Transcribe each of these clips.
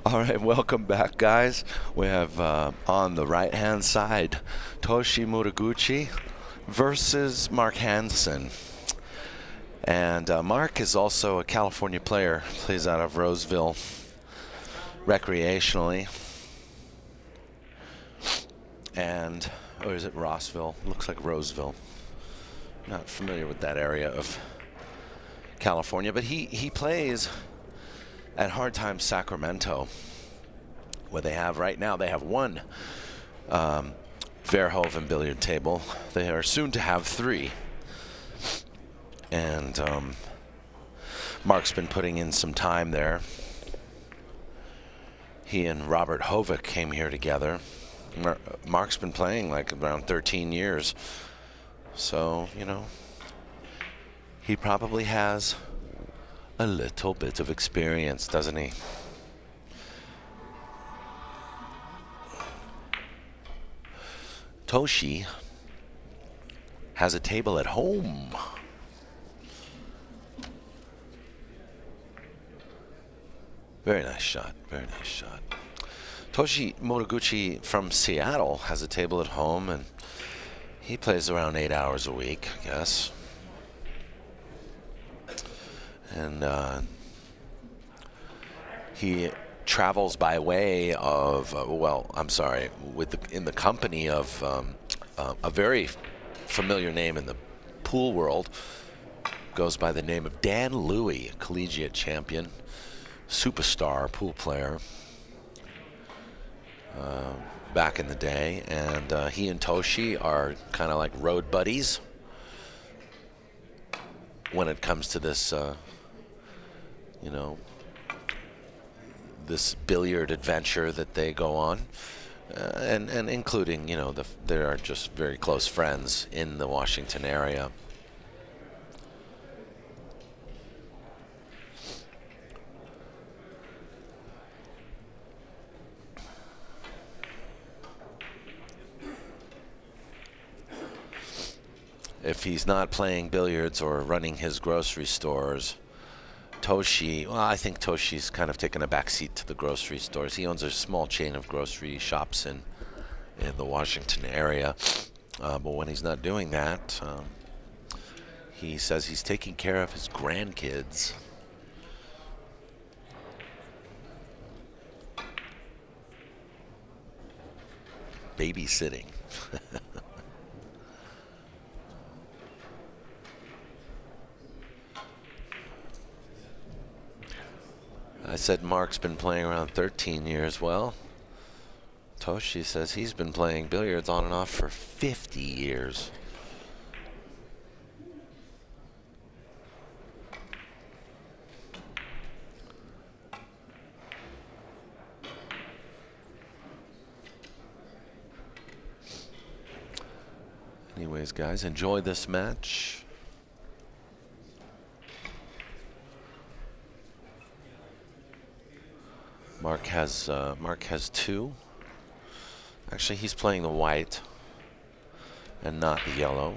All right, welcome back, guys. We have on the right-hand side Toshi MORIGUCHI versus Mark HANSEN. And Mark is also a California player, plays out of Roseville recreationally. And, or is it Rossville? Looks like Roseville. Not familiar with that area of California, but he plays at Hard Times Sacramento, where they have right now, they have one Verhoeven billiard table. They are soon to have 3. And Mark's been putting in some time there. He and Robert Hovick came here together. Mark's been playing like around 13 years. So, you know, he probably has a little bit of experience, doesn't he? Toshi has a table at home. Very nice shot, very nice shot. Toshi MORIGUCHI from Seattle has a table at home, and he plays around 8 hours a week, I guess. And he travels by way of, well, I'm sorry, in the company of a very familiar name in the pool world. Goes by the name of Dan Louie, a collegiate champion, superstar pool player back in the day. And he and Toshi are kind of like road buddies when it comes to this, you know, this billiard adventure that they go on, and including, you know, they are just very close friends in the Washington area. If he's not playing billiards or running his grocery stores, Toshi, well, I think Toshi's kind of taken a backseat to the grocery stores. He owns a small chain of grocery shops in the Washington area. But when he's not doing that, he says he's taking care of his grandkids. Babysitting. I said Mark's been playing around 13 years. Well, Toshi says he's been playing billiards on and off for 50 years. Anyways, guys, enjoy this match. Mark has 2. Actually, he's playing the white and not the yellow.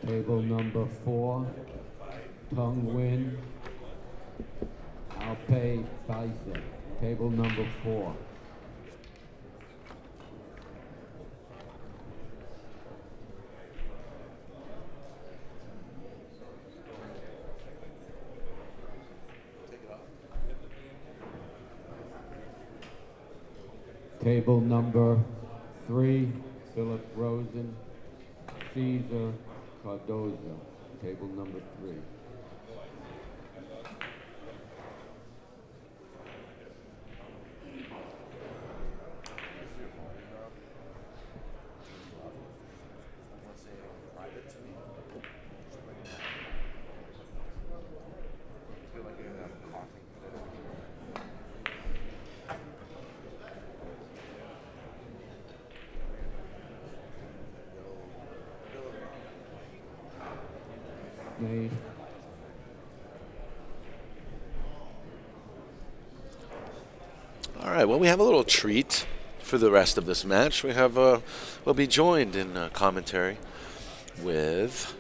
Table number 4, Tung Win, Alpay Baisa. Table number 4. Table number 3, Philip Rosen, Caesar Cardozo. Table number 3. Made. All right, well, we have a little treat for the rest of this match. We have, we'll be joined in commentary with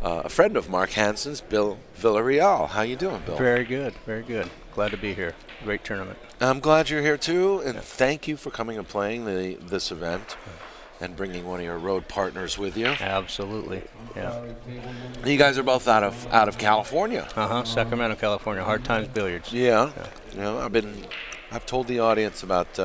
a friend of Mark Hansen's, Bill Villarreal. How you doing, Bill? Very good, very good. Glad to be here. Great tournament. I'm glad you're here too, and thank you for coming and playing this event and bringing one of your road partners with you. Absolutely, yeah. You guys are both out of California. Sacramento, California. Hard Times Billiards. Yeah. You know, I've told the audience about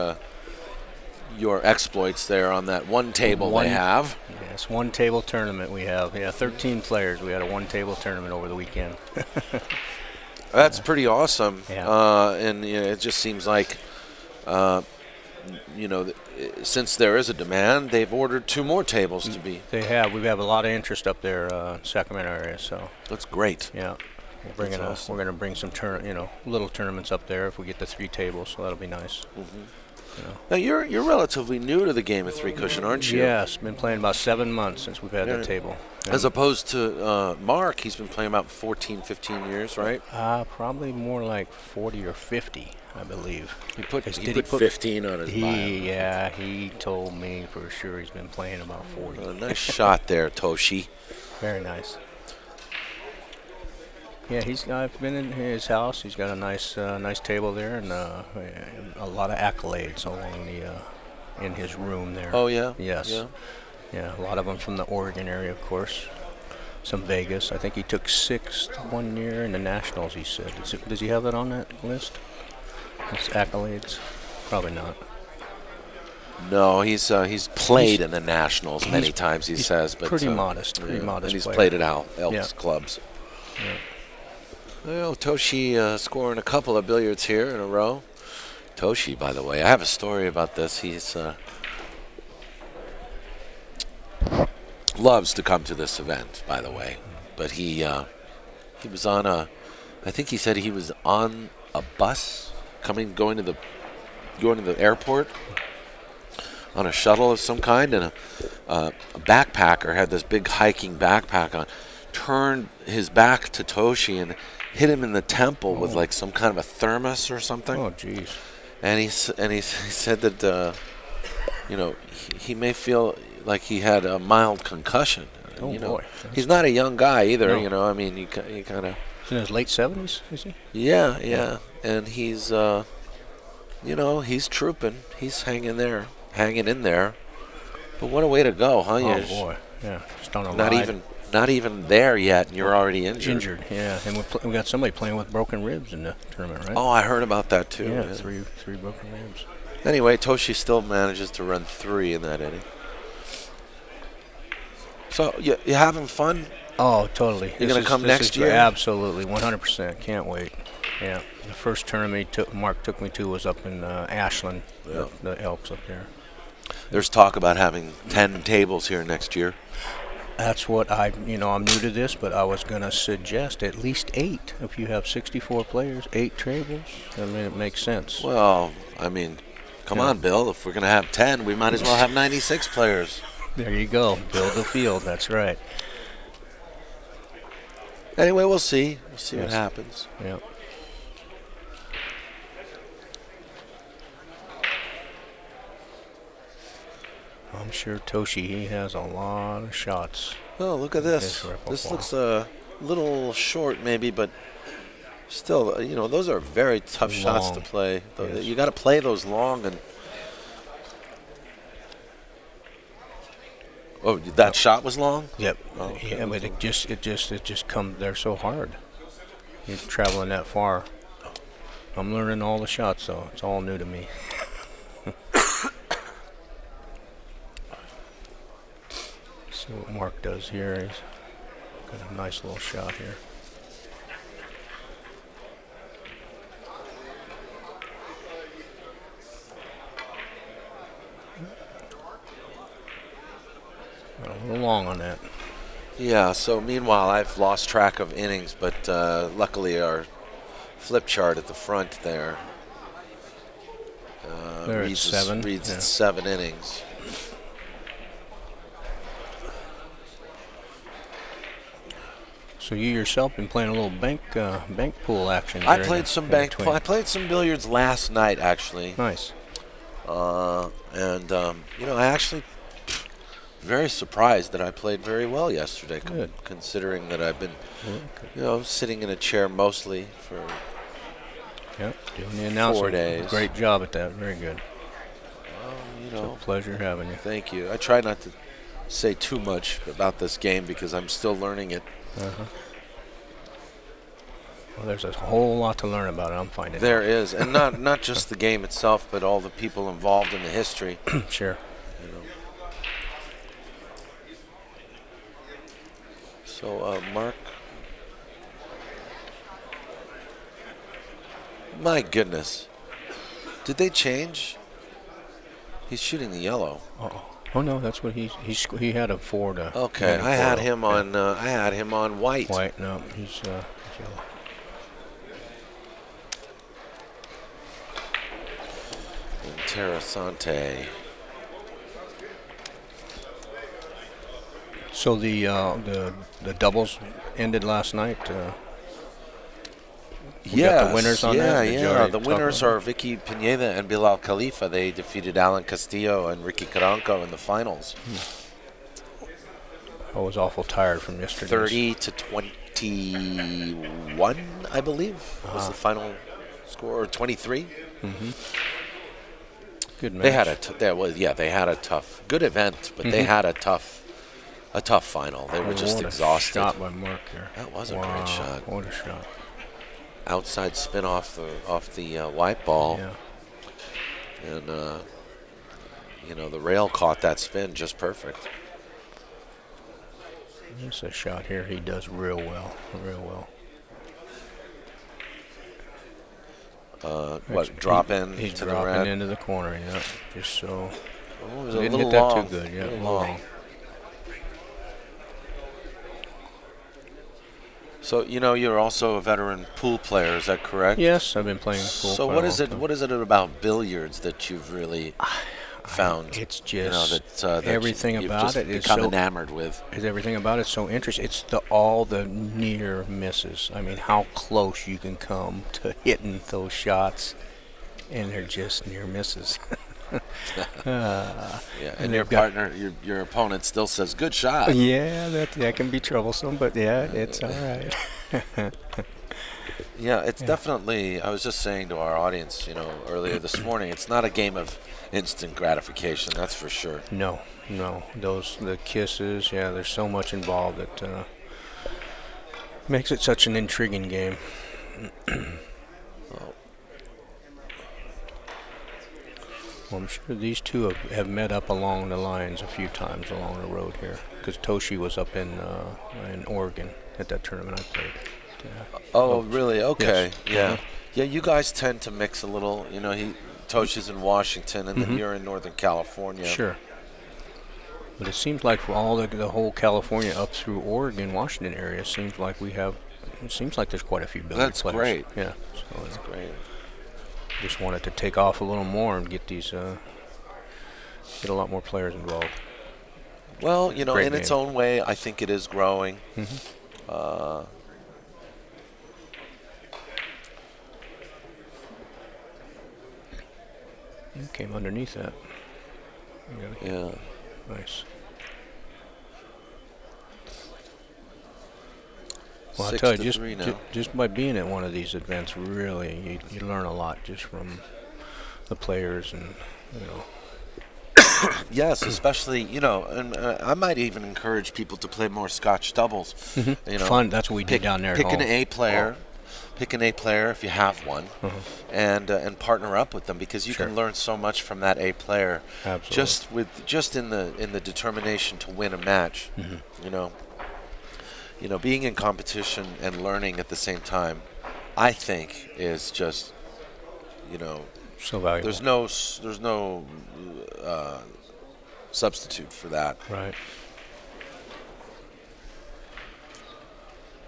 your exploits there on that one table they have. Yes, one table tournament we have. Yeah, 13 players. We had a one table tournament over the weekend. That's pretty awesome. Yeah. And you know, it just seems like, you know, since there is a demand, they've ordered 2 more tables to be. They have. We have a lot of interest up there, Sacramento area. So that's great. Yeah. We're going to bring some little tournaments up there if we get the 3 tables, so that'll be nice. You know. Now you're relatively new to the game of 3 cushion, aren't you? Yes, been playing about 7 months since we've had that table. As opposed to Mark, he's been playing about 14, 15 years, right? Probably more like 40 or 50, I believe. He put 15 on his bio. Yeah, he told me for sure he's been playing about 40. Nice shot there, Toshi. Very nice. Yeah, I've been in his house. He's got a nice table there and a lot of accolades along in his room there. Oh yeah. Yes. Yeah. Yeah, a lot of them from the Oregon area, of course. Some Vegas. I think he took 6th one year in the Nationals, he said. Does he have that on that list? His accolades? Probably not. No, he's played in the Nationals many times, he says. But pretty modest. Pretty modest And he's player. played at Elks clubs. Yeah. Well, Toshi scoring a couple of billiards here in a row. Toshi, by the way, I have a story about this. He's loves to come to this event, by the way. But he was on I think he said he was on a bus going to the airport on a shuttle of some kind, and a backpacker had this big hiking backpack on, turned his back to Toshi and hit him in the temple with like some kind of a thermos or something. Oh, jeez. And he said that you know, he may feel like he had a mild concussion. Oh, you know, boy. he's not a young guy either. No. You know, I mean, he kind of. He's in his late 70s, is he? Yeah, and he's you know, he's trooping. He's hanging in there. But what a way to go, huh? Oh boy, yeah. Just on a ride. Not even there yet, and you're already injured. Yeah, and we got somebody playing with broken ribs in the tournament, right? Oh, I heard about that too. Yeah, three broken ribs. Anyway, Toshi still manages to run 3 in that inning. So you having fun? Oh, totally. You're going to come next year? Absolutely, 100%. Can't wait. Yeah, the first tournament Mark took me to was up in Ashland, the Elks up there. There's talk about having 10 tables here next year. That's what I'm new to this, but I was going to suggest at least 8. If you have 64 players, 8 tables, I mean, it makes sense. Well, I mean, come on, Bill. If we're going to have 10, we might as well have 96 players. There you go. Build the field. That's right. Anyway, we'll see. We'll see what happens. Yeah. I'm sure Toshi, he has a lot of shots. Oh, look at this. This looks a little short maybe, but still, you know, those are very tough shots to play. Yes. You got to play those long. And oh, that shot was long? Yep. Oh, okay. Yeah, but it just comes. They're so hard. You're traveling that far. I'm learning all the shots, so it's all new to me. See what Mark does here. He's got a nice little shot here. A little long on that. Yeah, so meanwhile, I've lost track of innings, but luckily our flip chart at the front there reads it's 7 innings. So you yourself been playing a little bank pool action. I played some bank pool. I played some billiards last night, actually. Nice. And you know, I actually very surprised that I played very well yesterday, considering that I've been, you know, sitting in a chair mostly for doing the announcement. 4 days. Great job at that. Very good. You know, it's a pleasure having you. Thank you. I try not to say too much about this game because I'm still learning it. Well, there's a whole lot to learn about it. I'm finding there is, and not just the game itself, but all the people involved in the history. Sure. You know. So, Mark. My goodness. Did they change? He's shooting the yellow. Oh no, that's what he had a 4 to. Okay, I had him on white. White, no, he's yellow. Interessante. So the doubles ended last night. Yeah, the winners on that? Yeah. The winners are Vicky Pineda and Bilal Khalifa. They defeated Alan Castillo and Ricky Caranco in the finals. I was awful tired from yesterday. 30 to 21, I believe, was the final score, or 23. Good match. They had they had a tough, good event, but they had a toff final. They were just exhausted. Shot by Mark here. That was a great shot. What a shot! Outside spin off the white ball. Yeah. And you know, the rail caught that spin just perfect. There's a shot here he does real well. Drop in he's to the dropping red? into the corner, yeah. Just so. Oh, it was didn't a little hit that long. too good, yeah. A little long. So, you know, you're also a veteran pool player, is that correct? Yes, I've been playing pool. So what is it about billiards that you've really found? It's just, you know, that everything you've about just it is become so enamored with. Everything about it's so interesting. It's all the near misses. I mean, how close you can come to hitting those shots, and they're just near misses. Yeah, and your partner, your opponent still says, "Good shot." Yeah, that can be troublesome, but yeah, it's all right. Yeah, it's definitely. I was just saying to our audience, you know, earlier this morning, it's not a game of instant gratification. That's for sure. No. The kisses. Yeah, there's so much involved that makes it such an intriguing game. Well, I'm sure these two have met up along the lines a few times along the road here, because Toshi was up in Oregon at that tournament I played. Oh, really? Okay. Yes. Yeah. Yeah, you guys tend to mix a little. You know, Toshi's in Washington, and then you're in Northern California. Sure. But it seems like for all the whole California up through Oregon, Washington area, it seems like there's quite a few billiard players. That's great. Yeah. So that's great. Just wanted to take off a little more and get these, get a lot more players involved. Well, you know, Great in its own way, I think it is growing. Came underneath that. Yeah. Nice. Well, I 6 tell you, to 3 now. just by being at one of these events, really, you learn a lot just from the players and, you know. Yes, especially, you know, and I might even encourage people to play more Scotch doubles. You know, Fun. That's what we did down there. Pick at an home. A player. Pick an A player if you have one, and partner up with them, because you can learn so much from that A player. Absolutely. Just in the determination to win a match. You know, being in competition and learning at the same time, I think is just, you know, so valuable. There's no substitute for that. Right.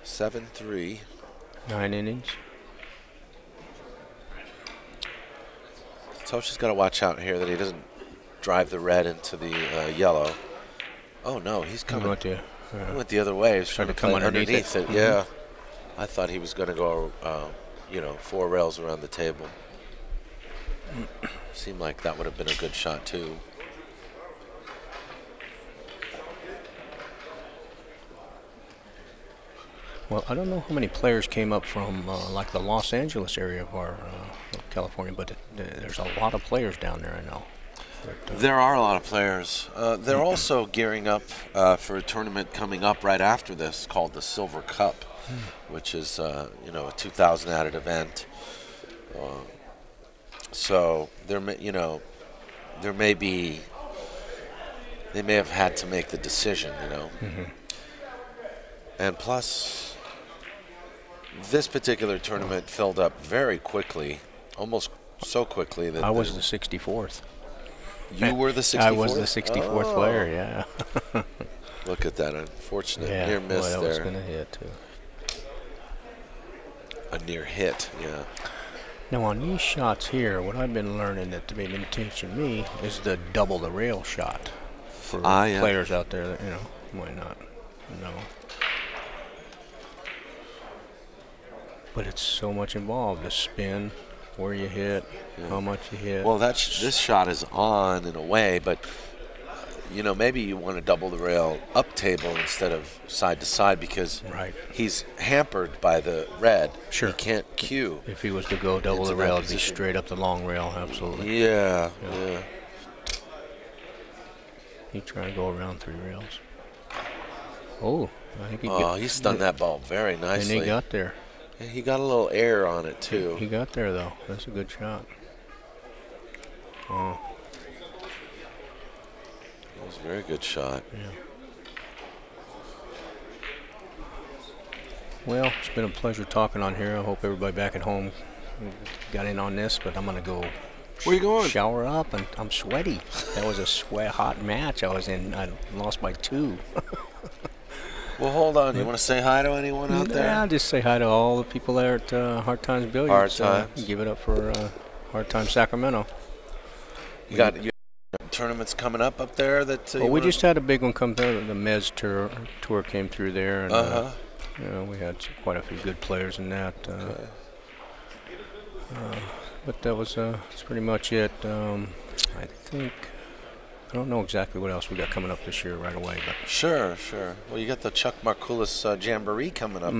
7-3. 9 innings. Toshi's got to watch out here that he doesn't drive the red into the yellow. Oh no, he's coming. He went the other way. He's trying to come play underneath it. Yeah, I thought he was going to go, you know, 4 rails around the table. Seemed like that would have been a good shot too. Well, I don't know how many players came up from like the Los Angeles area of our of California, but there's a lot of players down there, I know. But, there are a lot of players. They're also gearing up for a tournament coming up right after this called the Silver Cup, which is you know, a 2,000 added event. So there may, you know, they may have had to make the decision, you know. And plus, this particular tournament filled up very quickly, almost so quickly that I was the 64th. You were the 64th? I was the 64th player, yeah. Look at that unfortunate near miss boy, that there. was going to hit, too. A near hit, yeah. Now, on these shots here, what I've been learning that they've been teaching me is the double the rail shot for players out there that, you know, might not know. But it's so much involved. The spin, where you hit, how much you hit. Well, this shot is on in a way, but you know, maybe you want to double the rail up table instead of side to side, because he's hampered by the red. Sure. He can't cue. If he was to go double the rail, it'd be straight up the long rail, absolutely. Yeah. He'd try to go around 3 rails. Oh, I think he stunned that ball very nicely. And he got there. Yeah, he got a little air on it too. He got there though. That's a good shot. Oh. It was a very good shot. Yeah. Well, it's been a pleasure talking on here. I hope everybody back at home got in on this, but I'm going to go Where you going? Shower up, and I'm sweaty. That was a hot match I was in. I lost by 2. Well, hold on. You want to say hi to anyone out there? Yeah, just say hi to all the people there at Hard Times Billiards. Hard Times. Give it up for Hard Times Sacramento. You got tournaments coming up there that. Well, we just had a big one come through. The Mez tour came through there, and you know, we had quite a few good players in that. But that was that's pretty much it. I think. I don't know exactly what else we got coming up this year right away, but sure. Well, you got the Chuck Markulis Jamboree coming up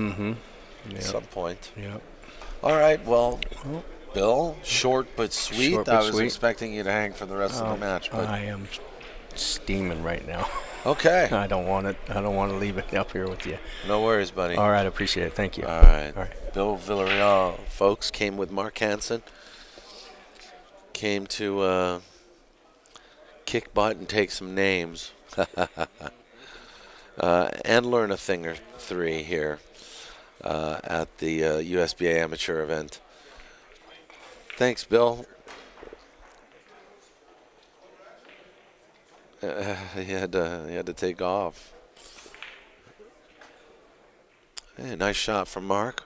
at some point. Yep. All right. Well, Bill, short but sweet. Short but I was sweet. expecting you to hang for the rest of the match, but I am steaming right now. Okay. I don't want it. I don't want to leave it up here with you. No worries, buddy. All right, I appreciate it. Thank you. All right. All right. Bill Villarreal, folks, came with Mark Hansen. Came to kick butt and take some names. And learn a thing or 3 here at the USBA amateur event. Thanks, Bill. He had to take off. Hey, nice shot from Mark.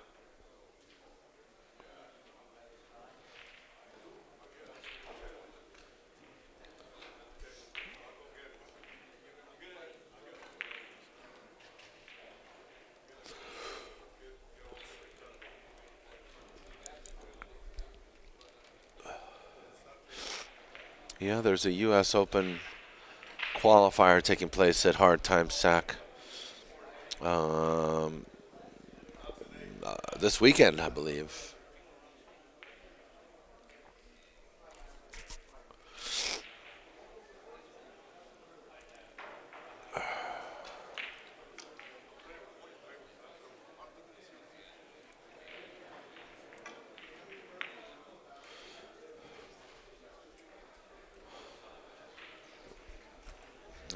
Yeah, there's a U.S. Open qualifier taking place at Hard Time Sac this weekend, I believe.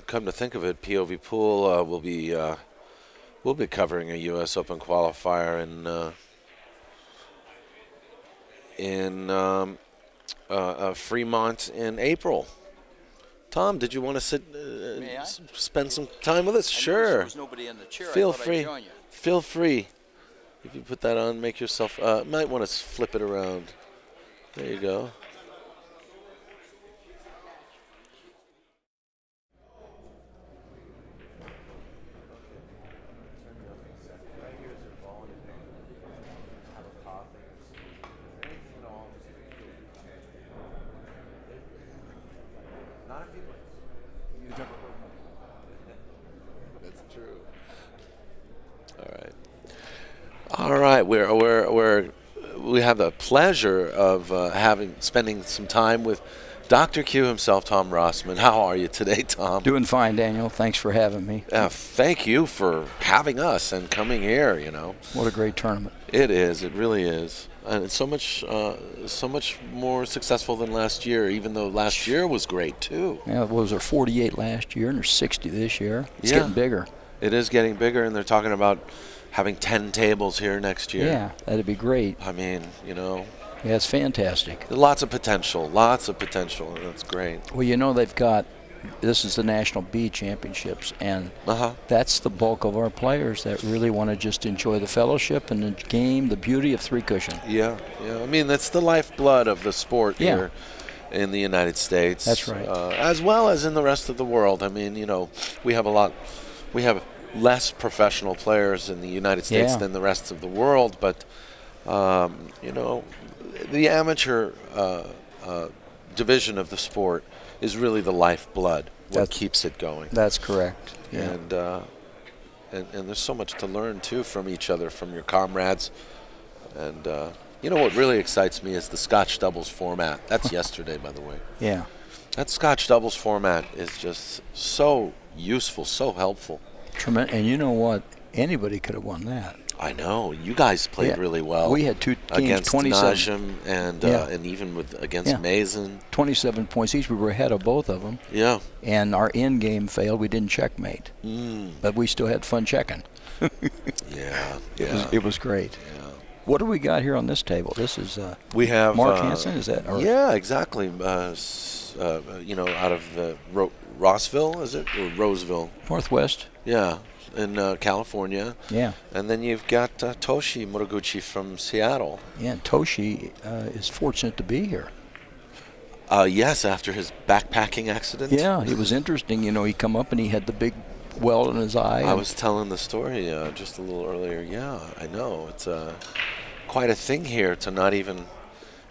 Come to think of it, POV Pool will be covering a U.S. Open qualifier in Fremont in April. Tom, did you want to sit, spend some time with us? Sure. There was nobody in the chair. Feel free. Feel free. If you put that on, make yourself. Might want to flip it around. There you go. That's true. All right. We have the pleasure of spending some time with Dr. Q himself, Tom Rossman. How are you today, Tom? Doing fine, Daniel. Thanks for having me. Thank you for having us and coming here. What a great tournament. It is. It really is. And it's so much more successful than last year, even though last year was great too. Yeah, was there 48 last year, and there's 60 this year. It's getting bigger. It is getting bigger, and they're talking about having 10 tables here next year. Yeah, that'd be great. I mean, Yeah, it's fantastic. lots of potential, and that's great. Well, they've got, this is the National B Championships, and that's the bulk of our players that really want to just enjoy the fellowship and the game, the beauty of three cushion. Yeah. I mean, that's the lifeblood of the sport here in the United States. That's right. As well as in the rest of the world. I mean, we have less professional players in the United States than the rest of the world, but the amateur division of the sport is really the lifeblood, what keeps it going. That's correct. Yeah. And there's so much to learn too from each other, from your comrades. And what really excites me is the Scotch doubles format. That's yesterday, by the way. Yeah. That Scotch doubles format is just so useful, so helpful. Tremendous. And you know what? Anybody could have won that. I know. You guys played really well. We had two teams, against 27. Najm and even against Mason. 27 points each. We were ahead of both of them. Yeah. And our end game failed. We didn't checkmate. But we still had fun checking. It was great. Yeah. What do we got here on this table? This is we have Mark Hansen, is that? Yeah, exactly. Out of Rossville, is it? Or Roseville? Northwest. Yeah. In California. Yeah. And then you've got Toshi MORIGUCHI from Seattle. Yeah, and Toshi is fortunate to be here. Yes, after his backpacking accident. Yeah, it was interesting. He come up and he had the big welt in his eye. I was telling the story just a little earlier. Yeah, I know. It's quite a thing here to not even,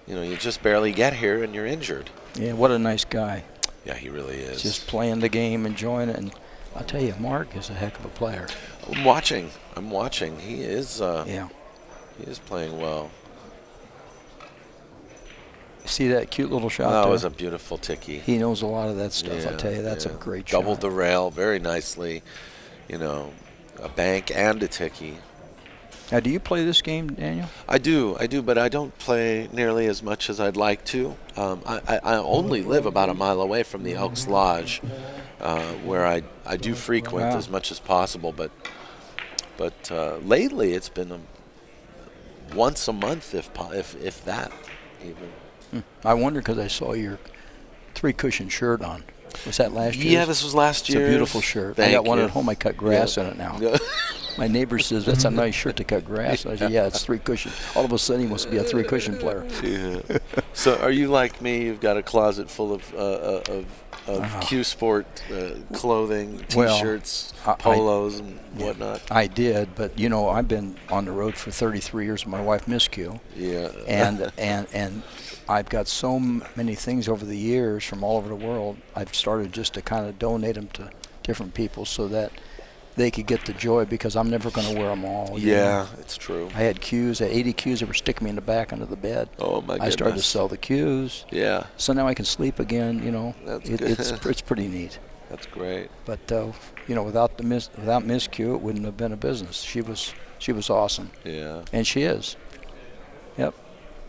you just barely get here and you're injured. Yeah, what a nice guy. Yeah, he really is. Just playing the game, enjoying it. And I'll tell you, Mark is a heck of a player. I'm watching. He is. He is playing well. See that cute little shot That there? was a beautiful ticky. He knows a lot of that stuff. I'll tell you, that's a great shot. Doubled the rail very nicely. A bank and a ticky. Now, do you play this game, Daniel? I do, but I don't play nearly as much as I'd like to. I only live about a mile away from the Elks Lodge, where I do frequent as much as possible. But lately it's been once a month, if that even. I wonder, because I saw your three-cushion shirt on. Was that last year? Yeah, this was last year. It's a beautiful shirt. I got one at home. I cut grass in it now. My neighbor says, that's a nice shirt to cut grass. I said, yeah, it's three-cushion. All of a sudden, he must be a three-cushion player. Yeah. So are you like me? You've got a closet full of Q Sport clothing, T-shirts, polos, and whatnot. I did, but you know, I've been on the road for 33 years with my wife, Miss Q. Yeah. And I've got so many things over the years from all over the world. I've started just to kind of donate them to different people so that they could get the joy, because I'm never going to wear them all. Yeah, it's true. I had Qs, I had 80 Qs that were sticking me in the back under the bed. Oh my goodness. I started to sell the Qs. Yeah. So now I can sleep again. You know, That's good. It's pretty neat. That's great. But you know, without Miss Q, it wouldn't have been a business. She was awesome. Yeah. And she is. Yep.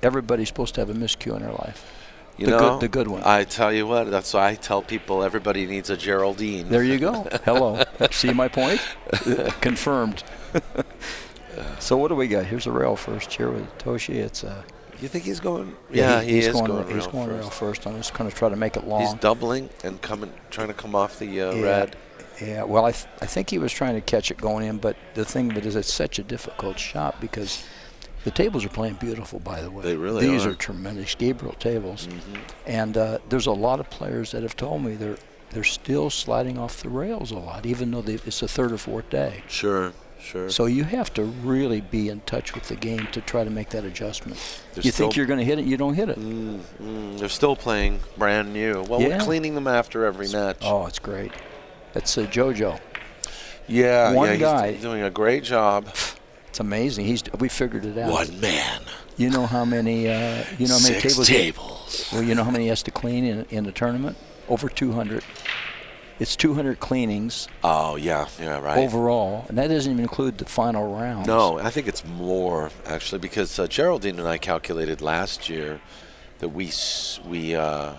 Everybody's supposed to have a Miss Q in their life. You know, the good one. I tell you what, that's why I tell people everybody needs a Geraldine. There you go. Hello. See my point? Confirmed. So what do we got? Here's a rail first here with Toshi. It's You think he's going? Yeah, he is going rail rail first. I'm just going to try to make it long. He's doubling and trying to come off the red. Yeah, well, I think he was trying to catch it going in, but the thing of it is it's such a difficult shot because the tables are playing beautiful, by the way. They really These are. are tremendous Gabriel tables. And there's a lot of players that have told me they're still sliding off the rails a lot, even though it's the third or fourth day. Sure. So you have to really be in touch with the game to try to make that adjustment. They're you think you're going to hit it, you don't hit it. They're still playing brand new. Well, we're cleaning them after every match. Oh, it's great. That's JoJo. Yeah, One guy. He's doing a great job. It's amazing. We figured it out. One man. You know how many? Six tables. Well, you know how many he has to clean in the tournament? Over 200. It's 200 cleanings. Oh yeah, right. Overall, and that doesn't even include the final rounds. No, I think it's more actually because Geraldine and I calculated last year that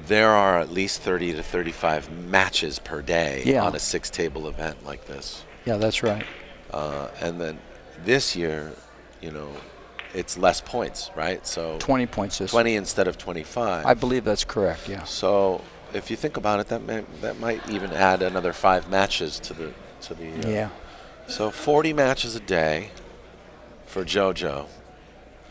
there are at least 30 to 35 matches per day on a 6-table event like this. Yeah, that's right. And then this year, you know, it's less points, right? So 20 points this 20 instead of 25. I believe that's correct, yeah. So if you think about it, that might even add another 5 matches to the yeah. So 40 matches a day for JoJo.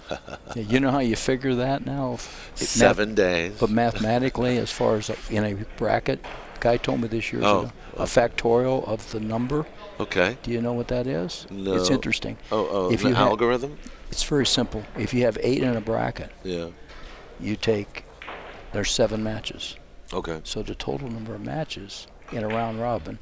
Yeah, you know how you figure that now? 7 days. But mathematically, as far as in a bracket, the guy told me this year ago, a factorial of the number. Okay. Do you know what that is? No. It's interesting. If the algorithm? It's very simple. If you have 8 in a bracket, there's 7 matches. Okay. So the total number of matches in a round robin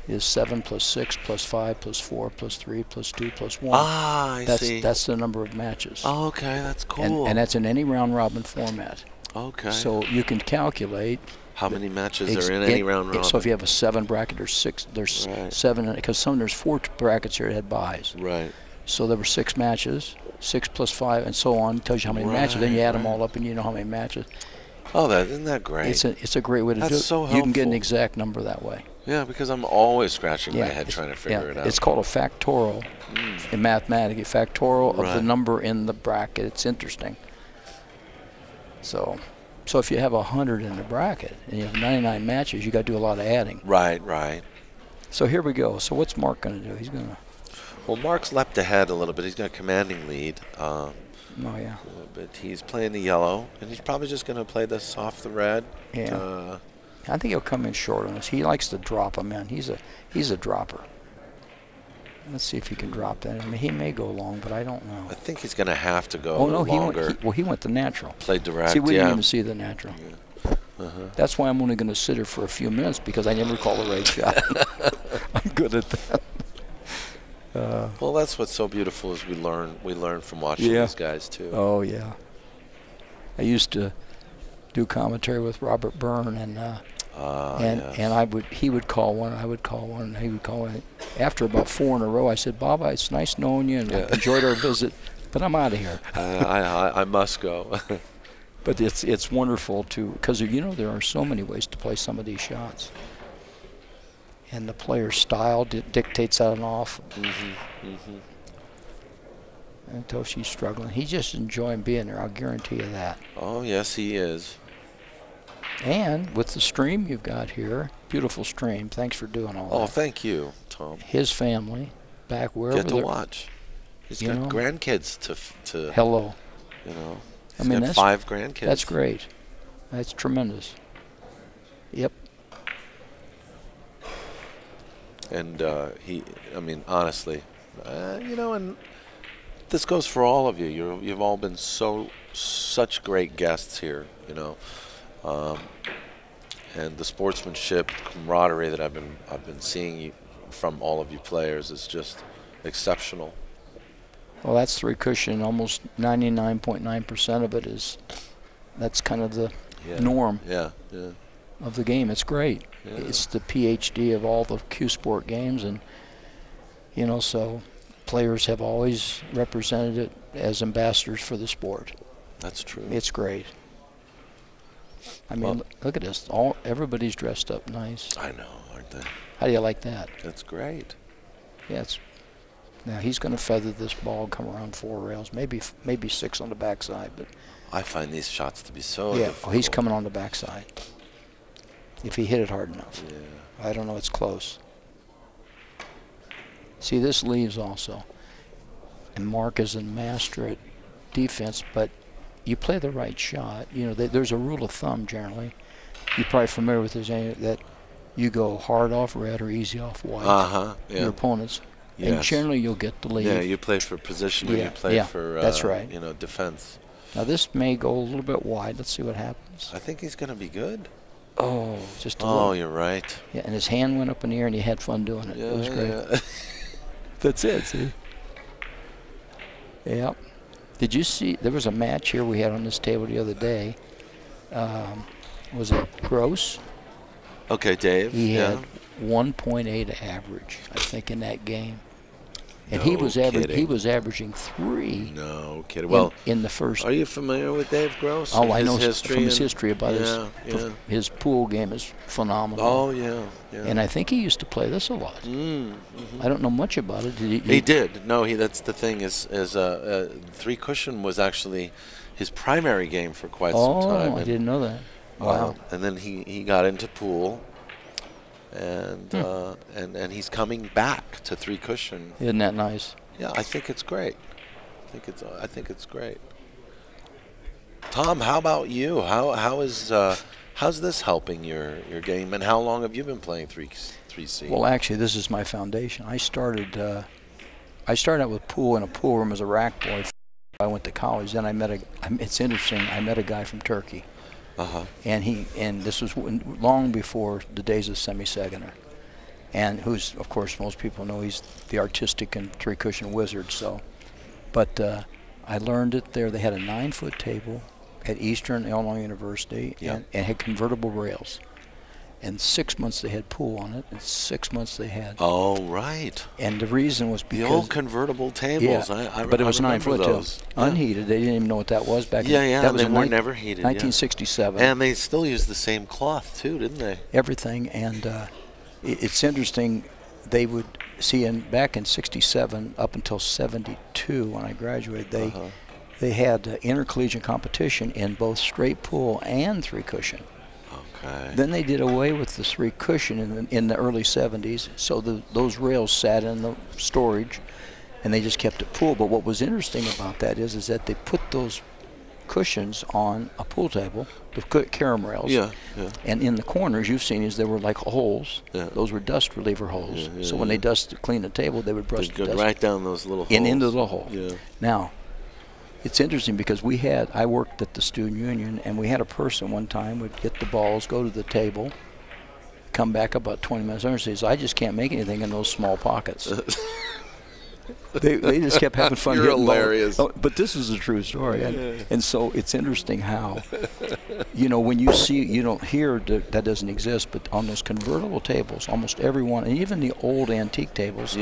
is 7 plus 6 plus 5 plus 4 plus 3 plus 2 plus 1. I see. That's the number of matches. Oh, okay, that's cool. And that's in any round robin format. Okay. So you can calculate how many matches are in any round robin. So if you have a 7 bracket, there's 6. There's 7 because there's 4 brackets here that had buys. Right. So there were 6 matches, 6 plus 5, and so on. It tells you how many matches. Then you add them all up, and you know how many matches. Oh, isn't that great? It's a great way to do it. That's so helpful. You can get an exact number that way. Yeah, because I'm always scratching my head trying to figure it out. It's called a factorial in mathematics. A factorial of the number in the bracket. It's interesting. So if you have 100 in the bracket and you have 99 matches, you got to do a lot of adding. Right. So here we go. So what's Mark going to do? He's going to. Well, Mark's leapt ahead a little bit. He's got a commanding lead. But he's playing the yellow, and he's probably just going to play this off the red. Yeah. I think he'll come in short on this. He likes to drop them in. He's a dropper. Let's see if he can drop that. I mean, he may go long, but I don't know. I think he's going to have to go longer. He went the natural. Play direct, See, we didn't even see the natural. Yeah. That's why I'm only going to sit here for a few minutes, because I never call the right shot. I'm good at that. Well, that's what's so beautiful is we learn from watching these guys too. Oh yeah. I used to do commentary with Robert Byrne, and he would call one, I would call one, and he would call one. After about 4 in a row, I said, "Bob, it's nice knowing you, and I enjoyed our visit, but I'm out of here." I must go. But it's wonderful because there are so many ways to play some of these shots. And the player's style dictates on and off. And Toshi's struggling. He's just enjoying being there, I'll guarantee you that. Oh, yes, he is. And with the stream you've got here, beautiful stream. Thanks for doing all that. Oh, thank you, Tom. His family, back wherever get to watch. He's got grandkids to. Hello. He's got 5 grandkids. That's great. That's tremendous. Yep. And I mean, honestly, you know, and this goes for all of you. You've all been such great guests here, you know, and the sportsmanship, camaraderie that I've been seeing from all of you players is just exceptional. Well, that's three cushion. Almost 99.9% of it is. That's kind of the norm. Yeah. Yeah. Of the game. It's great. Yeah. It's the PhD of all the Q Sport games, and you know, so players have always represented it as ambassadors for the sport. That's true. It's great. I mean, Well, look at this. Everybody's dressed up nice. I know, aren't they? How do you like that? That's great. Yeah. Now he's going to feather this ball, come around 4 rails, maybe 6 on the backside, but I find these shots to be so yeah. difficult. Oh, he's coming on the backside. If he hit it hard enough. Yeah. I don't know. It's close. See, this leaves also. And Mark is a master at defense, but you play the right shot. You know, there's a rule of thumb generally. You're probably familiar with this, that you go hard off red or easy off white. Yeah. Your opponents. Yes. And generally you'll get the lead. Yeah, you play for position or you play for that's right. you know, defense. Now this may go a little bit wide. Let's see what happens. I think he's going to be good. Oh, just a Oh, little. you're right. Yeah, and his hand went up in the air and he had fun doing it. It was great. Yeah. That's it, see? Yep. Did you see, there was a match here we had on this table the other day. Was it Gross? Okay, Dave. He yeah. had 1.8 average, I think, in that game. And No he was kidding. averaging 3 No kidding. Well, in the first. are you familiar with Dave Gross? Oh, and I know his history from his and- history about yeah. his pool game is phenomenal. Oh, yeah. Yeah. And I think he used to play this a lot. I don't know much about it. Did He did. No, that's the thing is three cushion was actually his primary game for quite some time. Oh, I and, didn't know that. Wow. and then he got into pool, and and he's coming back to three cushion. Isn't that nice? Yeah, I think it's great. I think it's great. Tom, how about you? How's this helping your game, and how long have you been playing 3C? Well, actually, this is my foundation. I started out with pool in a pool room as a rack boy. I went to college. Then I met it's interesting. I met a guy from Turkey, and this was long before the days of Semi Saginaw, and who's, of course, most people know he's the artistic and three cushion wizard. So, but I learned it there. They had a 9-foot table at Eastern Illinois University, and had convertible rails. And 6 months they had pool on it, and 6 months they had. Oh, right. And the reason was because the old convertible tables. Yeah, but it was 9 foot too. Unheated. They didn't even know what that was back then. Yeah, that was they were never heated. 1967. And they still used the same cloth too, didn't they? Everything, and it's interesting. They would see back in '67 up until '72 when I graduated. They had intercollegiate competition in both straight pool and three cushion. Okay. Then they did away with the three cushion in the early '70s, so those rails sat in the storage, and they just kept it pool. But what was interesting about that is that they put those cushions on a pool table, the carom rails. Yeah. And in the corners, you've seen, is there were like holes. Yeah. Those were dust reliever holes. So when they clean the table, they would brush the go dust right down those little holes. and into the little hole. Yeah. Now, it's interesting because I worked at the student union, and we had a person one time would get the balls, go to the table, come back about 20 minutes later and says, "I just can't make anything in those small pockets." They just kept having fun. You're hitting hilarious. balls. But this is a true story, and so it's interesting how, when you see, you don't hear that doesn't exist, but on those convertible tables, almost everyone, and even the old antique tables,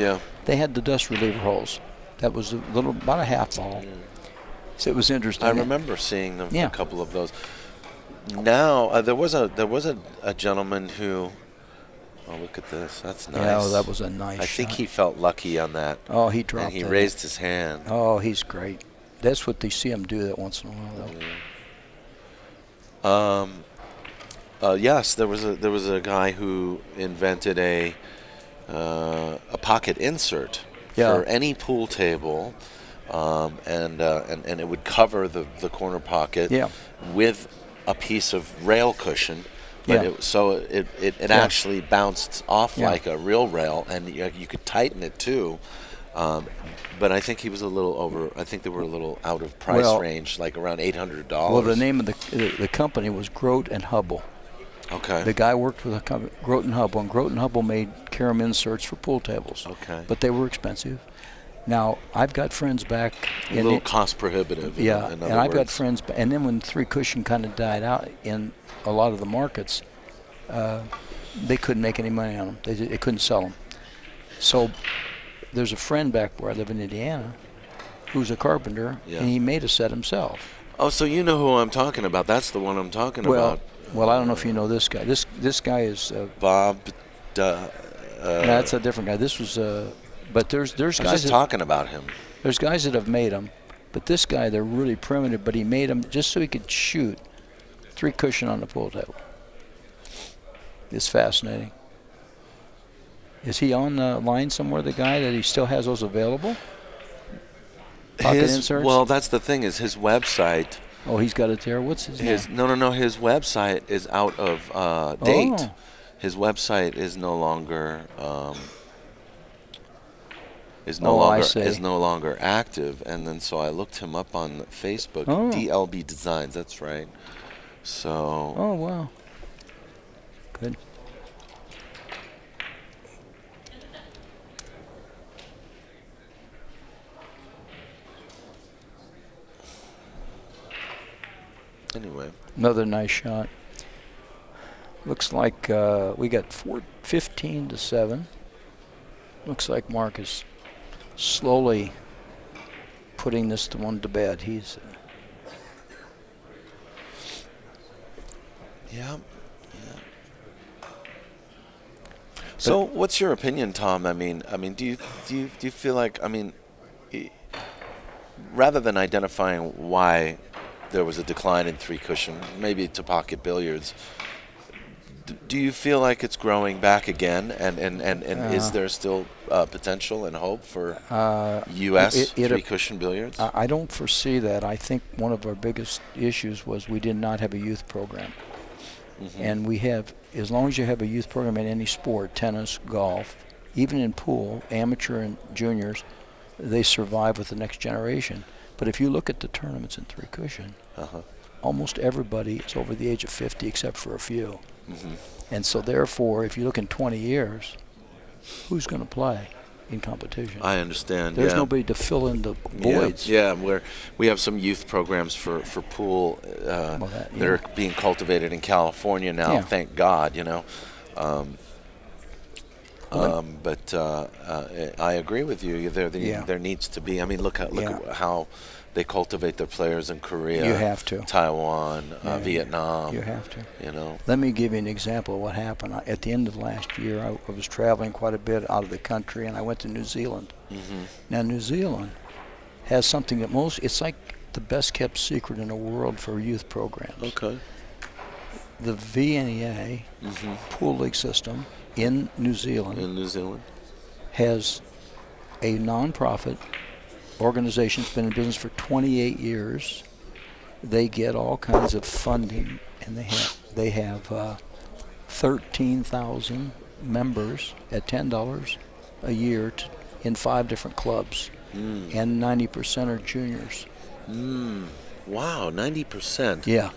they had the dust reliever holes. That was about a half ball. So it was interesting. I remember seeing them, a couple of those. Now there was a gentleman who. Oh, look at this. That's nice. Yeah, that was a nice I think shot. he felt lucky on that. Oh, he dropped and he that. raised his hand. Oh, he's great. That's what they see him do that once in a while, though. Yes, there was a guy who invented a pocket insert for any pool table, and it would cover the corner pocket with a piece of rail cushion. but Yeah. it actually bounced off Yeah. like a real rail, and you could tighten it too. But I think he was a little over. I think they were a little out of price range, like around $800. Well, the name of the company was Grote and Hubble. Okay. The guy worked with a company, Grote and Hubble, and Grote and Hubble made carom inserts for pool tables. Okay. But they were expensive. Now, I've got friends back. A little cost prohibitive. Yeah, in and other I've got words. friends, and then when three cushion kind of died out in a lot of the markets, they couldn't make any money on them. They couldn't sell them. So there's a friend back where I live in Indiana who's a carpenter, and he made a set himself. Oh, so you know who I'm talking about. That's the one I'm talking about. Well, I don't know if you know this guy. This guy is Bob. that's a different guy. This was, but there's guys. I was just talking about him. There's guys that have made them, but this guy, they're really primitive. But he made them just so he could shoot three cushion on the pool table. It's fascinating. Is he on the line somewhere? The guy that he still has those available? Pocket inserts? Well, that's the thing. Is his website? Oh, he's got it there. What's his name? No. His website is out of date. Oh. His website is no longer is no longer active. And then so I looked him up on Facebook. Oh. DLB Designs. That's right. So. Oh wow. Good. Anyway. Another nice shot. Looks like we got 15-7. Looks like Mark is slowly putting this one to bed. He's Yeah. So, what's your opinion, Tom? I mean, do you feel like, rather than identifying why there was a decline in three cushion, maybe to pocket billiards, do you feel like it's growing back again? And is there still potential and hope for U.S. three cushion billiards? I don't foresee that. I think one of our biggest issues was we did not have a youth program. Mm-hmm. And we have, as long as you have a youth program in any sport, tennis, golf, even in pool, amateur and juniors, they survive with the next generation. But if you look at the tournaments in three cushion, almost everybody is over the age of 50 except for a few. Mm-hmm. And so therefore, if you look in 20 years, who's going to play in competition? I understand. There's nobody to fill in the voids. Yeah, we have some youth programs for pool that are being cultivated in California now. Yeah. Thank God, you know. But I agree with you. There needs to be. I mean, look at how they cultivate their players in Korea. You have to. Taiwan, Vietnam. You have to. You know. Let me give you an example of what happened. At the end of last year, I was traveling quite a bit out of the country, and I went to New Zealand. Mm-hmm. Now, New Zealand has something that it's like the best kept secret in the world for youth programs. Okay. The VNEA pool league system in New Zealand has a non-profit organization that's been in business for 28 years. They get all kinds of funding, and they have 13,000 members at $10 a year in 5 different clubs, and 90% are juniors. Wow, 90%. Yeah.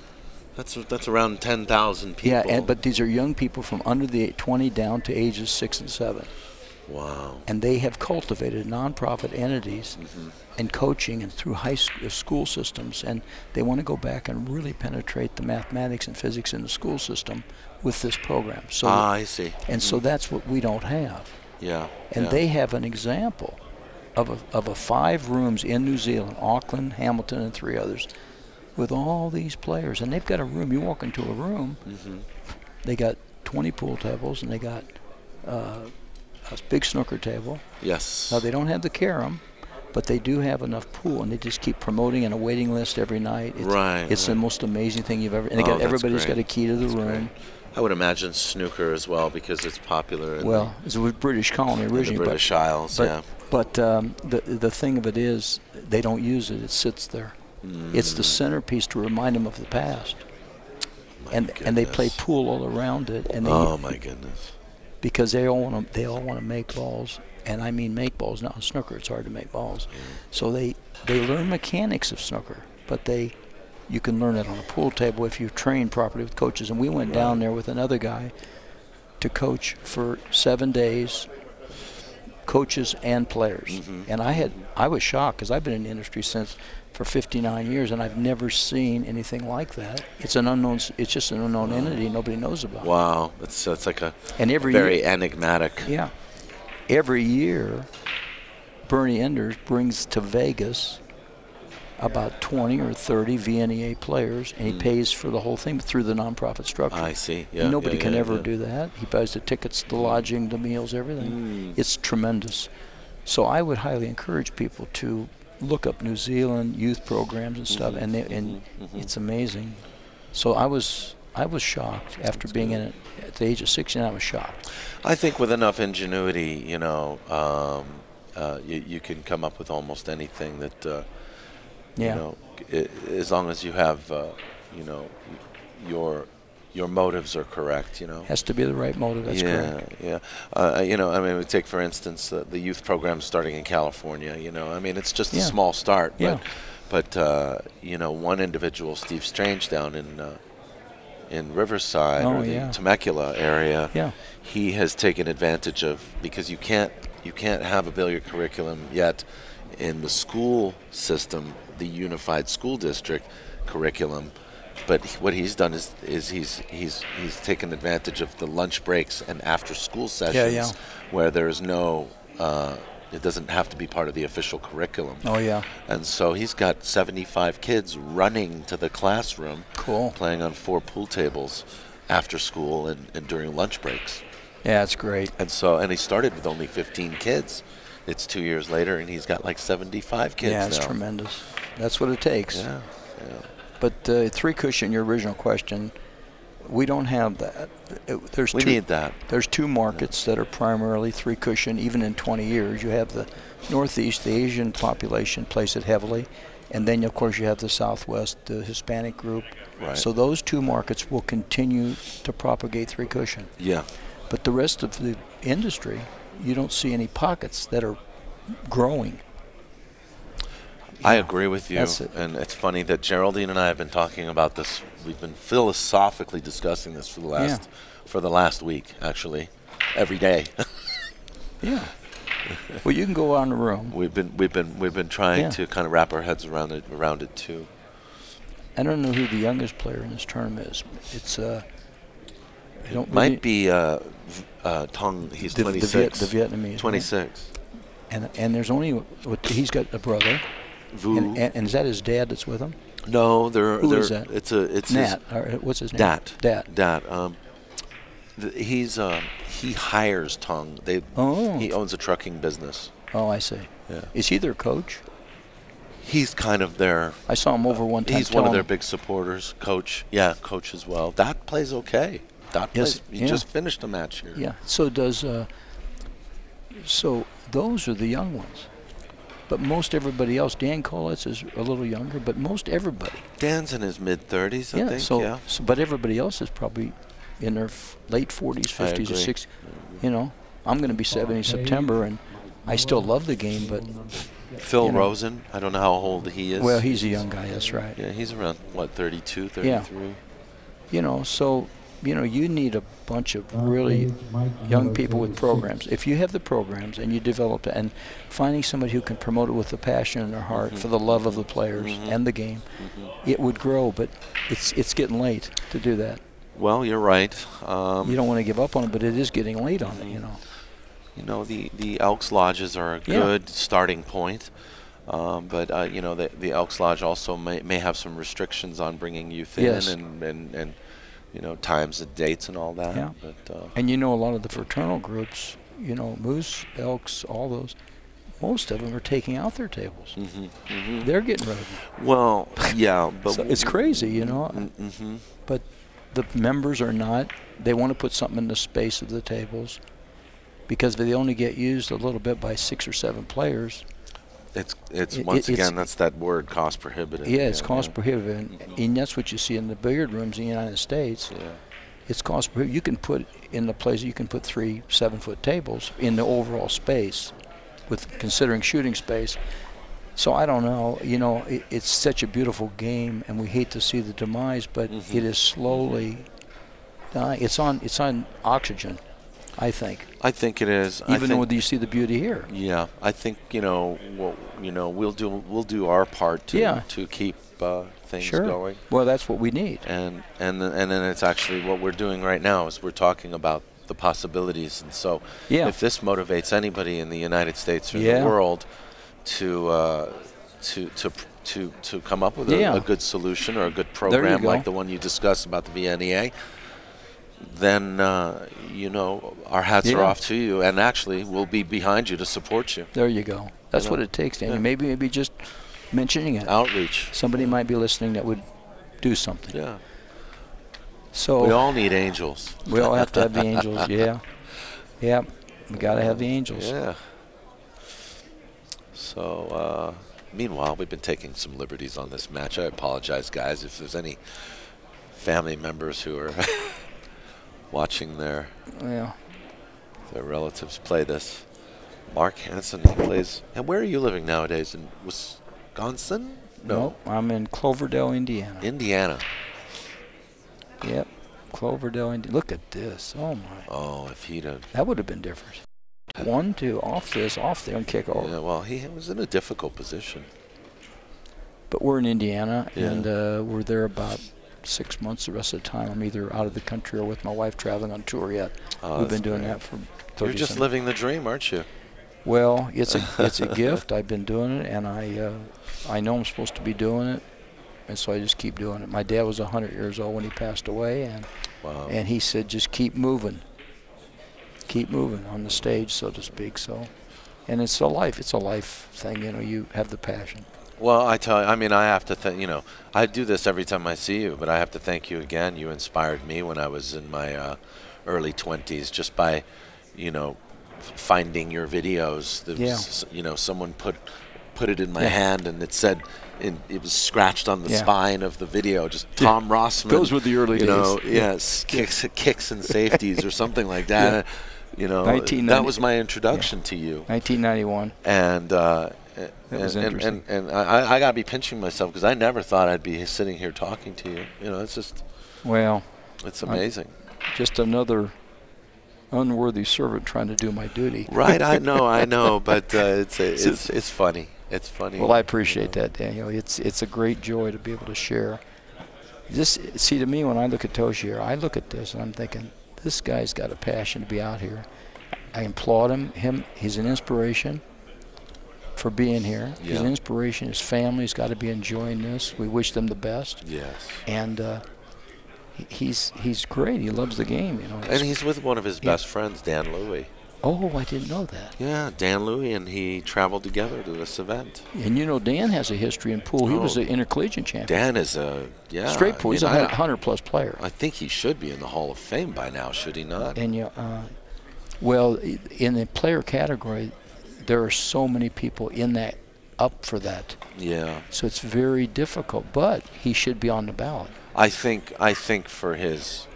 That's around 10,000 people. Yeah, but these are young people from under the 20 down to ages 6 and 7. Wow. And they have cultivated nonprofit entities and coaching and through high school systems, and they want to go back and really penetrate the mathematics and physics in the school system with this program. So I see. And so that's what we don't have. Yeah. And they have an example of a 5 rooms in New Zealand, Auckland, Hamilton, and 3 others, with all these players. And they've got a room. You walk into a room, they got 20 pool tables, and they got a big snooker table. Yes. Now, they don't have the carom, but they do have enough pool, and they just keep promoting in a waiting list every night. It's the most amazing thing you've ever. And everybody's got a key to the room. Great. I would imagine snooker as well, because it's popular. It was a British colony originally. The British Isles, But the thing of it is, they don't use it. It sits there. It's the centerpiece to remind them of the past. and they play pool all around it. And they, oh my goodness! Because they all want to make balls, and I mean make balls. Now in snooker, it's hard to make balls. So they learn mechanics of snooker, but you can learn it on a pool table if you train properly with coaches. And we went down there with another guy to coach for 7 days, coaches and players. And I was shocked because I've been in the industry for 59 years, and I've never seen anything like that. It's an unknown. It's just an unknown entity nobody knows about. Wow, it's like a every very year, enigmatic. Yeah, every year, Bernie Enders brings to Vegas about 20 or 30 VNEA players, and he pays for the whole thing through the nonprofit structure. I see. Yeah, nobody can ever do that. He buys the tickets, the lodging, the meals, everything. It's tremendous. So I would highly encourage people to look up New Zealand youth programs and stuff, and it's amazing. So I was shocked after being in it at the age of 16. I was shocked. I think with enough ingenuity, you can come up with almost anything that. You know, as long as you have, your motives are correct. Has to be the right motive. That's correct. Yeah. I mean, we take for instance the youth program starting in California. I mean, it's just a small start. But one individual, Steve Strange, down in Riverside or the Temecula area, he has taken advantage of, because you can't have a billiard curriculum yet in the school system, the unified school district curriculum, but what he's done is he's taken advantage of the lunch breaks and after school sessions where there is no it doesn't have to be part of the official curriculum. And so he's got 75 kids running to the classroom, playing on 4 pool tables after school and during lunch breaks. It's great. And he started with only 15 kids. It's 2 years later, and he's got like 75 kids now. It's tremendous. That's what it takes. But 3-cushion, your original question, we don't have that. We need that. There's 2 markets that are primarily 3-cushion, even in 20 years. You have the Northeast, the Asian population plays it heavily, and then, of course, you have the Southwest, the Hispanic group. So those 2 markets will continue to propagate 3-cushion. But the rest of the industry, you don't see any pockets that are growing. I agree with you. And it's funny that Geraldine and I have been talking about this. We've been philosophically discussing this for the last week, actually, every day. Well, you can go around the room. We've been trying to kind of wrap our heads around it too. I don't know who the youngest player in this tournament is. It's might be Tong. He's 26. The Vietnamese. 26. Right? And there's only he's got a brother. Vu. And is that his dad that's with him? No, Who is that? It's Nat. What's his name? Dat. He hires Tong. He owns a trucking business. Oh, I see. Is he their coach? He's kind of their. I saw him over one time. He's one of their big supporters. Coach as well. Dat plays okay. He just finished a match here. So does. So those are the young ones. But most everybody else, Dan Kolitz is a little younger, but most everybody. Dan's in his mid-30s, I think. So, but everybody else is probably in their late 40s, 50s, or 60s. I'm going to be 70 in September, and I still love the game, but. Phil Rosen, I don't know how old he is. Well, he's a young guy, that's right. Yeah, he's around, 32, 33? So, you need a bunch of really young people with programs. If you have the programs and you develop it, and finding somebody who can promote it with the passion in their heart for the love of the players and the game, it would grow, but it's getting late to do that. Well, you're right. You don't want to give up on it, but it is getting late on it, the Elks Lodges are a good starting point. But the Elks Lodge also may have some restrictions on bringing youth in and times and dates and all that. But, and a lot of the fraternal groups, Moose, Elks, all those, most of them are taking out their tables. They're getting rid of them. Well, but so it's crazy, But the members are not. They want to put something in the space of the tables because they only get used a little bit by 6 or 7 players. It's once again, that's that word, cost prohibitive. Yeah, it's cost prohibitive, and that's what you see in the billiard rooms in the United States. Yeah. It's cost prohibitive. You can put in the place, you can put 3 7-foot tables in the overall space, with considering shooting space. So I don't know. You know, it's such a beautiful game, and we hate to see the demise, but it is slowly dying. It's on oxygen, I think. I think it is. Even though you see the beauty here. Yeah, I think we'll do our part to keep things going. Well, that's what we need. And then it's actually what we're doing right now is we're talking about the possibilities. And so if this motivates anybody in the United States or the world to come up with a good solution or a good program like the one you discussed about the VNEA, then our hats are off to you, and actually we'll be behind you to support you. There you go. That's what it takes, Danny. Maybe just mentioning it. Outreach. Somebody might be listening that would do something. Yeah. So we all need angels. We all have to have the angels. Yeah. We got to have the angels. Yeah. So, meanwhile, we've been taking some liberties on this match. I apologize, guys, if there's any family members who are watching their relatives play this. Mark Hansen, he plays. And where are you living nowadays? In Wisconsin? No, I'm in Cloverdale, Indiana. Indiana. Yep, Cloverdale, Indiana. Look at this. Oh my. Oh, if he'd have. That would have been different. 1, 2, off there, and kick over. Yeah, well, he was in a difficult position. But we're in Indiana, and we're there about 6 months. The rest of the time, I'm either out of the country or with my wife traveling on tour yet. We've been doing that for 30 You're just living the dream, aren't you? Well, it's a gift. I've been doing it, and I know I'm supposed to be doing it, and so I just keep doing it. My dad was 100 years old when he passed away, and he said, just keep moving on the stage, so to speak. So, and it's a life thing. You have the passion. Well, I tell you, I mean, I have to thank, I do this every time I see you, but I have to thank you again. You inspired me when I was in my early 20s just by, finding your videos. There was, someone put it in my hand, and it said, it was scratched on the spine of the video, just Tom Rossman. Those were the early days. Yes, kicks and safeties or something like that. That was my introduction to you. 1991. And I gotta be pinching myself because I never thought I'd be sitting here talking to you. It's just it's amazing. Just another unworthy servant trying to do my duty. Right, I know, but it's funny. It's funny. Well, I appreciate that, Daniel. It's a great joy to be able to share. See, to me, when I look at Toshi here, I look at this and I'm thinking, this guy's got a passion to be out here. I applaud him. He's an inspiration for being here. He's an inspiration. His family's got to be enjoying this. We wish them the best. Yes. And he's great. He loves the game. And he's with one of his best friends, Dan Louie. Oh, I didn't know that. Yeah, Dan Louie, and he traveled together to this event. And Dan has a history in pool. He was an intercollegiate champion. Dan is straight pool. He's a 100-plus player. I think he should be in the Hall of Fame by now, should he not? And well, in the player category, there are so many people in that up for that. Yeah. So it's very difficult, but he should be on the ballot. I think for his.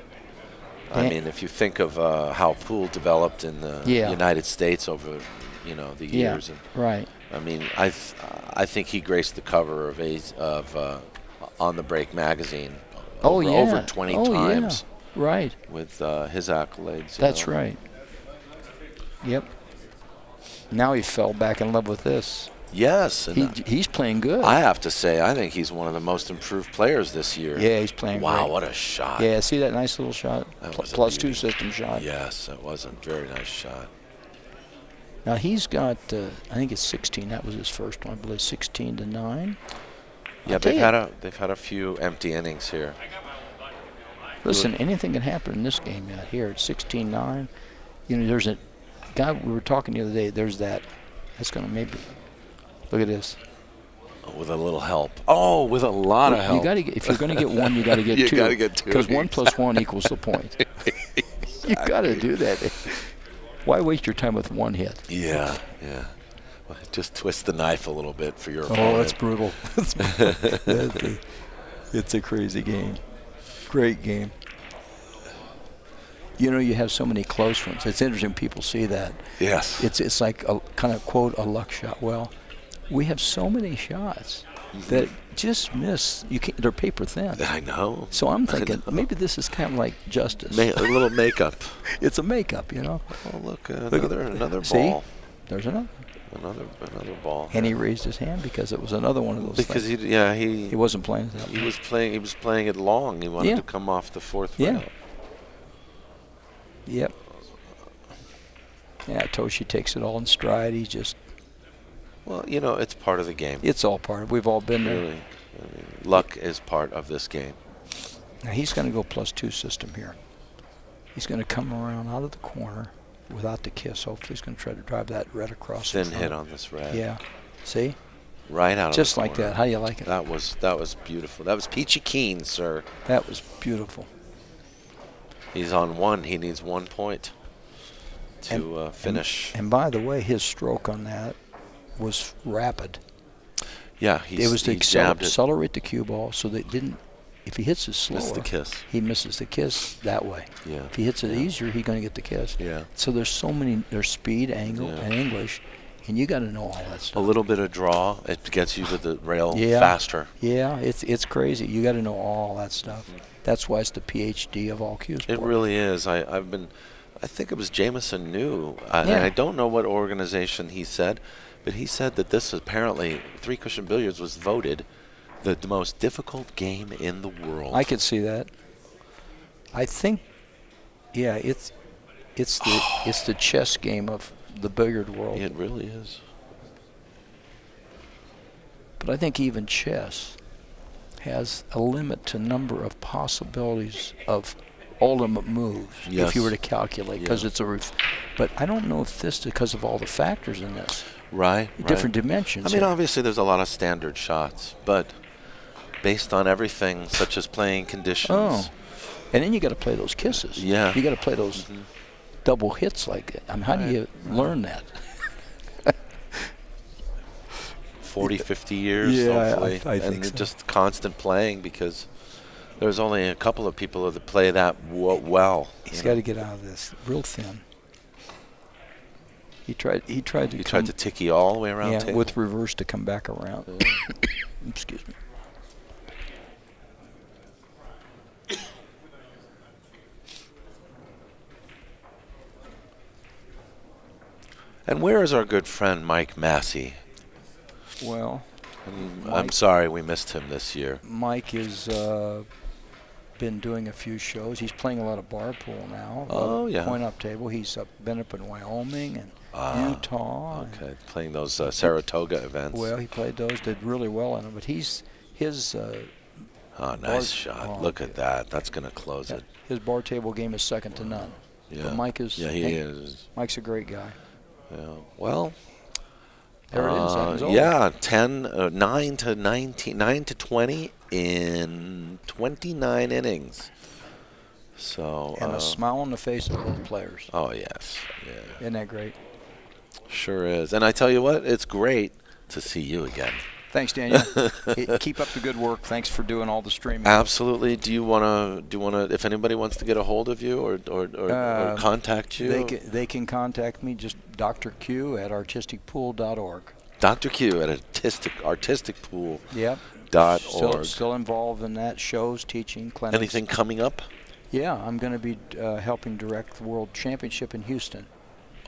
I mean, if you think of how pool developed in the United States over, the years. And, right. I mean, I think he graced the cover of On the Break magazine. Over 20 times. Yeah. Right. With his accolades. That's right. Yep. Now he fell back in love with this. Yes. He's playing good. I have to say, I think he's one of the most improved players this year. Yeah, he's playing Wow, great. What a shot. Yeah, see that nice little shot? +2 system shot. Yes, that was a very nice shot. Now he's got, I think it's 16. That was his first one, I believe, 16-9. Yeah, they've had a few empty innings here. Listen, anything can happen in this game out here. It's 16-9. There's a guy we were talking the other day. There's that. That's going to maybe. Look at this. With a little help. Oh, with a lot of help. If you're going to get one, you got to get two. You got to get two. Because 1 + 1 equals the point. You got to do that. Why waste your time with one hit? Yeah. Just twist the knife a little bit for your Oh, opponent. that's brutal. It's a crazy game. Great game. You know, you have so many close ones. It's interesting people see that. Yes. It's like a kind of quote a luck shot. Well, we have so many shots that just miss. You can't. They're paper thin. I know. So I'm thinking maybe this is kind of like justice. A little makeup. It's a makeup, you know. Oh, look, another See? ball. There's another. Another ball. And he raised his hand because it was another one of those. Because things. he wasn't playing that. He was playing it long. He wanted to come off the fourth rail. Yep. Yeah, Toshi takes it all in stride. He just. Well, you know, it's part of the game. It's all part of. We've all been there. Really, I mean, luck is part of this game. Now he's going to go +2 system here. He's going to come around out of the corner without the kiss. Hopefully he's going to try to drive that red across. Thin hit on this red. Yeah. See? Right out of just the like corner. that. How do you like it? That was beautiful. That was peachy keen, sir. That was beautiful. He's on 1. He needs 1 point to finish. And by the way, his stroke on that was rapid. Yeah, it was to accelerate the cue ball so that it didn't. If he hits it slower, miss the kiss. He misses the kiss that way. Yeah. If he hits it easier, he's going to get the kiss. Yeah. So there's so many. There's speed, angle, and English, and you got to know all that stuff. A little bit of draw, it gets you to the rail faster. Yeah, it's crazy. You got to know all that stuff. That's why it's the PhD of all cue sport. It really is. I think it was Jameson knew, and I don't know what organization he said, but he said that this apparently 3-cushion billiards was voted the most difficult game in the world. I could see that. I think, yeah, it's the chess game of the billiard world. It really is. But I think even chess has a limit to number of possibilities of ultimate moves if you were to calculate, because it's but I don't know if this, because of all the factors in this. Right. Different dimensions. I mean, obviously there's a lot of standard shots, but based on everything, such as playing conditions. Oh. And then you got to play those kisses. Yeah. You got to play those double hits like that. I mean, how do you learn that? 40, 50 years, hopefully. I think so. Just constant playing, because there's only a couple of people that play that well. He's got to get out of this real thin. He tried to ticky all the way around. Yeah, table. with reverse to come back around. Excuse me. And where is our good friend Mike Massey? Well, I'm sorry we missed him this year. Mike has been doing a few shows. He's playing a lot of bar pool now. Oh, yeah. Point up table. He's been up in Wyoming and Utah. Okay, playing those Saratoga events. Well, he played those, did really well in them. But his nice shot. Look at that. That's going to close it. His bar table game is second to none. Yeah. But Mike is. Yeah, he is. Mike's a great guy. Yeah. Well. There it is. Yeah, 9 to 19, 9 to 20 in 29 innings. So. And a smile on the face of both players. Oh yes. Yeah. Isn't that great? Sure is. And I tell you what, it's great to see you again. Thanks, Daniel. Keep up the good work. Thanks for doing all the streaming. Absolutely. Do you wanna? If anybody wants to get a hold of you or contact you, they can contact me. Just Dr. Q at artisticpool.org. Dr. Q at artisticpool. Yep. .org. Still involved in that, shows, teaching, clinics. Anything coming up? Yeah, I'm going to be helping direct the World Championship in Houston.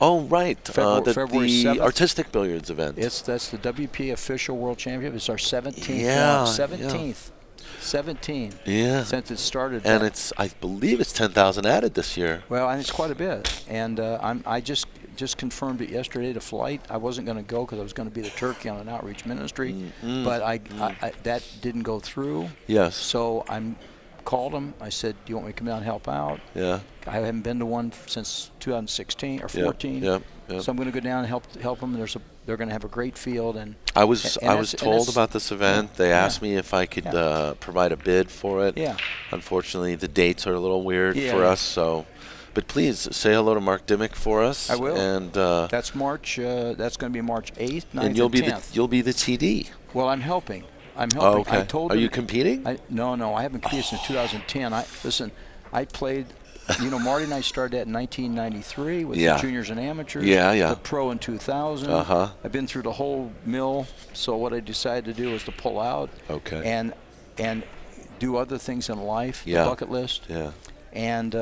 Oh, right. February 7th. Artistic Billiards event. That's the WP official World Championship. It's our 17th. Yeah. 17th. 17. Yeah. Since it started. And I believe it's 10,000 added this year. Well, and it's quite a bit. And I just confirmed it yesterday, the flight. I wasn't going to go because I was going to be to Turkey on an outreach ministry. But I that didn't go through. Yes. So I called him. I said, do you want me to come down and help out? Yeah. I haven't been to one since 2016 or 14. Yep. So I'm going to go down and help them. They're going to have a great field. And I was told about this event. They asked me if I could provide a bid for it. Yeah. Unfortunately, the dates are a little weird for us, so But please say hello to Mark Dimmick for us. I will. And that's March. That's going to be March 8th, 9th, and you'll be 10th. you'll be the TD. Well, I'm helping. Oh, okay. I told Are him, you competing? No, I haven't competed since 2010. Listen, I played. You know, Marty and I started that in 1993 with the juniors and amateurs. The pro in 2000. I've been through the whole mill. So what I decided to do was to pull out. And do other things in life. The bucket list. And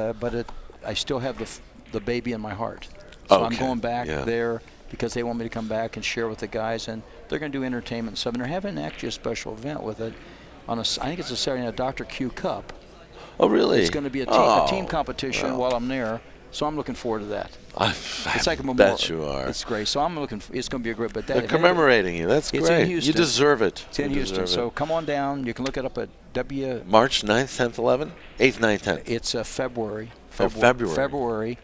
I still have the baby in my heart. So I'm going back there because they want me to come back and share with the guys, and they're going to do entertainment and stuff. And they're having actually a special event with it on I think it's a Saturday night, Dr. Q Cup. Oh, really? It's going to be a team competition while I'm there, so I'm looking forward to that. It's like a memorial. Bet you are. It's great. So I'm looking. It's going to be a great. But they're commemorating you. That's great. It's in Houston. You deserve it. It's in Houston. So come on down. You can look it up at March 9th, 10th, 11th, 8th, 9th, 10th. It's February. February.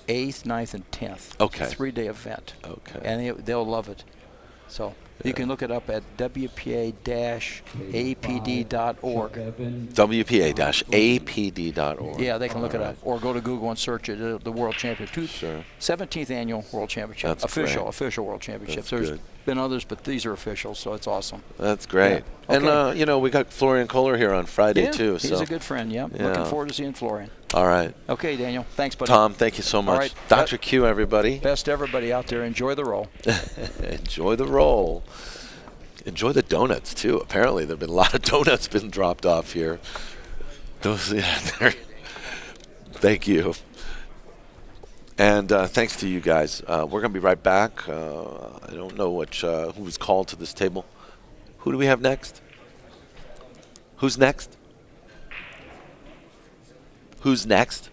8th, 9th, and 10th. Okay. 3-day event. Okay. And they'll love it. So you can look it up at WPA-APD.org. WPA-APD.org. Yeah, they can look it up. Or go to Google and search it, the World Championship. 17th Annual World Championship. That's official World Championship. There's been others, but these are official, so it's awesome. That's great. Yeah. Okay. And, you know, we got Florian Kohler here on Friday, too. He's a good friend, Looking forward to seeing Florian. All right. Okay, Daniel. Thanks, buddy. Tom, thank you so much. All right. Dr. Q, everybody. Best everybody out there. Enjoy the roll. Enjoy the roll. Enjoy the donuts, too. Apparently, there have been a lot of donuts been dropped off here. Thank you. And thanks to you guys. We're going to be right back. I don't know who was called to this table. Who do we have next? Who's next? Who's next?